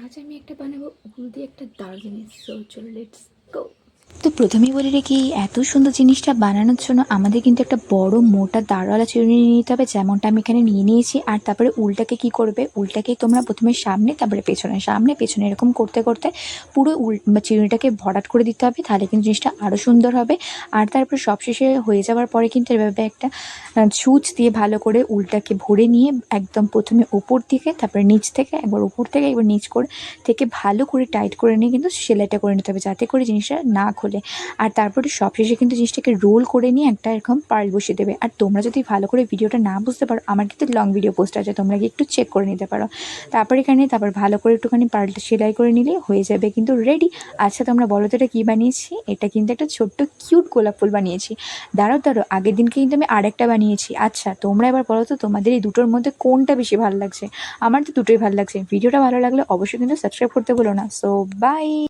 আজ আমি একটা বানাবো উল দিয়ে একটা দারুণ জিনিস। সো চলো লেটস গো। তো প্রথমেই বলে রেখি, এত সুন্দর জিনিসটা বানানোর জন্য আমাদের কিন্তু একটা বড় মোটা দাঁড়ওয়ালা চিরুনি নিয়ে নিতে হবে, যেমনটা আমি এখানে নিয়ে নিয়েছি। আর তারপরে উলটাকে কি করবে, উলটাকে তোমরা প্রথমে সামনে, তারপরে পেছনে, সামনে পেছনে এরকম করতে করতে পুরো উল বা চিরুনিটাকে ভরাট করে দিতে হবে, তাহলে কিন্তু জিনিসটা আরও সুন্দর হবে। আর তারপরে সবশেষে হয়ে যাওয়ার পরে কিন্তু এভাবে একটা সুচ দিয়ে ভালো করে উলটাকে ভরে নিয়ে একদম প্রথমে ওপর থেকে, তারপরে নিচ থেকে, একবার উপর থেকে একবার নিচ করে থেকে ভালো করে টাইট করে নিয়ে কিন্তু সেলাইটা করে নিতে হবে, যাতে করে জিনিসটা না খোলে। আর তারপরে সবশেষে কিন্তু জিনিসটাকে রোল করে নিয়ে একটা এরকম পার্ল বসিয়ে দেবে। আর তোমরা যদি ভালো করে ভিডিওটা না বুঝতে পারো, আমার কিন্তু লং ভিডিও পোস্ট আছে, তোমরা কি একটু চেক করে নিতে পারো। তারপর ভালো করে একটুখানি পার্লটা সেলাই করে নিলে হয়ে যাবে কিন্তু রেডি। আচ্ছা তোমরা বলো তো এটা কী বানিয়েছি? এটা কিন্তু একটা ছোট্ট কিউট গোলাপ ফুল বানিয়েছি। দাঁড়াও আগের দিনকে কিন্তু আমি আরেকটা বানিয়েছি। আচ্ছা তোমরা এবার বলো তো তোমাদের এই দুটোর মধ্যে কোনটা বেশি ভালো লাগছে? আমার তো দুটোই ভালো লাগছে। ভিডিওটা ভালো লাগলে অবশ্যই কিন্তু সাবস্ক্রাইব করতে ভুলো না। So by.